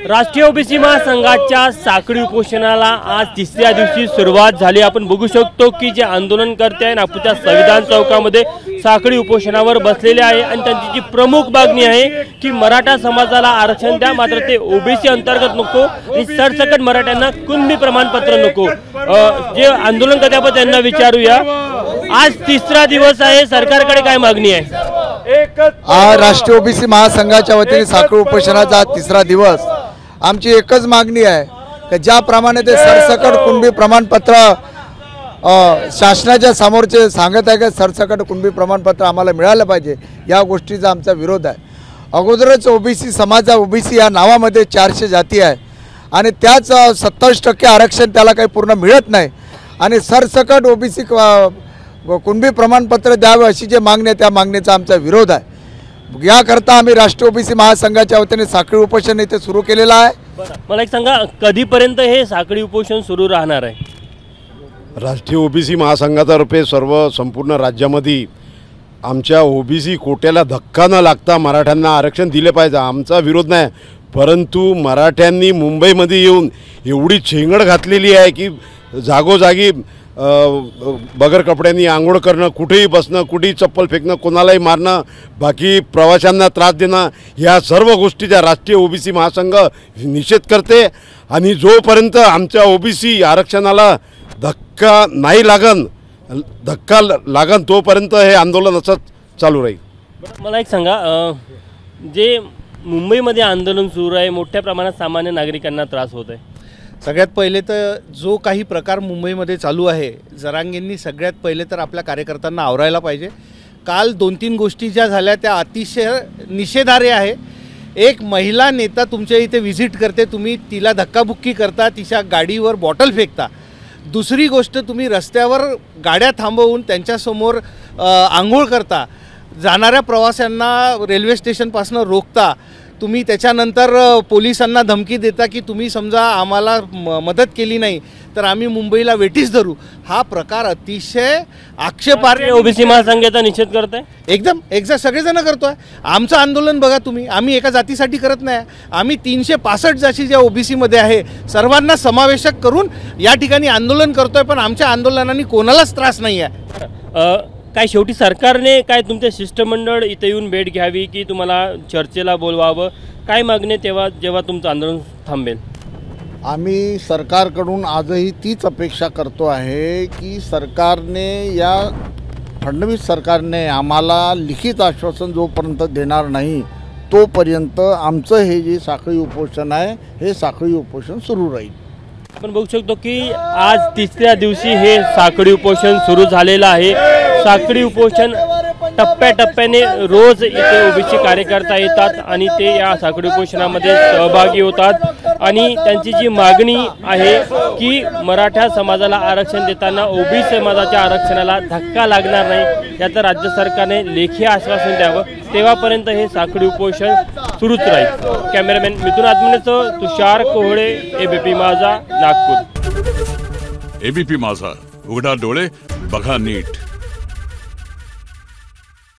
राष्ट्रीय ओबीसी महासंघाच्या साखळी उपोषणाला आज तिसऱ्या दिवशी सुरुवात झाली। आपण बघू शकतो की जे आंदोलनकर्ते आहे नागपूरच्या संविधान चौकामध्ये साखळी उपोषणावर बसलेले आहे आणि त्यांची जी प्रमुख मागणी आहे की मराठा समाजाला आरक्षण द्या, मात्र ते ओबीसी अंतर्गत नको आणि सरसकट मराठ्यांना कुणबी प्रमाणपत्र नको। जे आंदोलनकर्ते आपण त्यांना विचारूया, आज तिसरा दिवस आहे, सरकारकडे काय मागणी आहे? राष्ट्रीय ओबीसी महासंघाच्या वतीने साखळी उपोषणाचा तिसरा दिवस आमची एकच मागणी आहे की ज्याप्रमाणे ते सरसकट कुणबी प्रमाणपत्र शासनाच्या समोरचे सांगत आहे की सरसकट कुणबी प्रमाणपत्र आम्हाला मिळालं पाहिजे, या गोष्टीचा आमचा विरोध आहे। अगोदरच ओबीसी समाज, ओबीसी या नावामध्ये 400 जाती आहे आणि त्याच 27% आरक्षण त्याला काही पूर्ण मिळत नाही आणि सरसकट ओबीसी कुणबी प्रमाणपत्र द्यावे अशी जे मागणी आहे त्या मागणीचा आमचा विरोध आहे। याकरता आम्ही राष्ट्रीय ओबीसी महासंघाच्या वतीने साखळी उपोषण इथे सुरू केलेलं आहे। मला एक सांगा, कधीपर्यंत हे साखळी उपोषण सुरू राहणार आहे? राष्ट्रीय ओबीसी महासंघातर्फे संपूर्ण राज्यामध्ये आमच्या ओबीसी कोट्याला धक्का न लागता मराठ्यांना आरक्षण दिले पाहिजे, आमचा विरोध नाही। परंतु मराठ्यांनी मुंबईमध्ये येऊन एवढी छेंगड घातलेली आहे की जागोजागी बगर कपड्यांनी आंघोळ करणं, कुठेही बसणं, कुठेही चप्पल फेकणं, कोणालाही मारणं, बाकी प्रवाशांना त्रास देणं, या सर्व गोष्टीचा राष्ट्रीय ओबीसी महासंघ निषेध करते आणि जोपर्यंत आमच्या ओबीसी आरक्षणाला धक्का लागन तोपर्यंत हे आंदोलन असंच चालू राहील। मला एक सांगा, जे मुंबईमध्ये आंदोलन सुरू आहे, मोठ्या प्रमाणात सामान्य नागरिकांना त्रास होत आहे। सगळ्यात पहिले तर जो काही प्रकार मुंबईमध्ये चालू आहे, जरांगेंनी सगळ्यात पहिले तर आपल्या कार्यकर्त्यांना आवरायला पाहिजे। काल 2-3 गोष्टी ज्या झाल्या त्या अतिशय निषेधार्ह आहे। एक महिला नेता तुमच्या इथे व्हिजिट करते, तुम्ही तिला धक्काबुक्की करता, तिच्या गाडीवर बॉटल फेकता। दुसरी गोष्ट, तुम्ही रस्त्यावर गाड्या थांबवून त्यांच्यासमोर आंघोळ करता, जाणाऱ्या प्रवाशांना रेल्वे स्टेशनपासून रोखता, तुम्ही त्याच्यानंतर पोलिसांना धमकी देता की तुम्ही समजा आम्हाला मदत केली नाही तर आम्ही मुंबईला वेठीस धरू। हा प्रकार अतिशय आक्षेपार्ह ओबीसी महासंघाचा निषेध करताय। एकदम सगळेजण करतोय। आमचं आंदोलन बघा तुम्ही, आम्ही एका जातीसाठी करत नाही, आम्ही 365 जाती ज्या ओबीसीमध्ये आहे सर्वांना समावेशक करून या ठिकाणी आंदोलन करतोय, पण आमच्या आंदोलनाने कोणालाच त्रास नाही आहे। काय शेवटी सरकारने काय तुमचे शिष्टमंडळ इथे येऊन भेट घ्यावी की तुम्हाला चर्चेला बोलवावं, काय मागणी तेव्हा जेव्हा तुमचं आंदोलन थांबेल? आम्ही सरकारकडून आजही तीच अपेक्षा करतो आहे की सरकारने, या फडणवीस सरकारने आम्हाला लिखित आश्वासन जोपर्यंत देणार नाही तोपर्यंत आमचं हे जे साखळी उपोषण आहे हे साखळी उपोषण सुरू राहील। आपण बघू शकतो की आज तिसऱ्या दिवशी हे साखळी उपोषण सुरू झालेलं आहे। साखळी उपोषण टप्प्याटप्प्याने रोज इथे ओबीसी कार्यकर्ता येतात आणि ते या साखळी उपोषणामध्ये सहभागी होतात आणि त्यांची जी मागणी आहे की मराठा समाजाला आरक्षण देताना ओबीसी समाजाच्या आरक्षणाला धक्का लागणार नाही याचं राज्य सरकारने लेखी आश्वासन द्यावं, तेव्हापर्यंत हे साखळी उपोषण सुरूच राहील। कॅमेरामॅन मिथुन आत्मनेसह तुषार कोहळे, एबीपी माझा, नागपूर। एबीपी माझा, उघडा डोळे बघा नीट।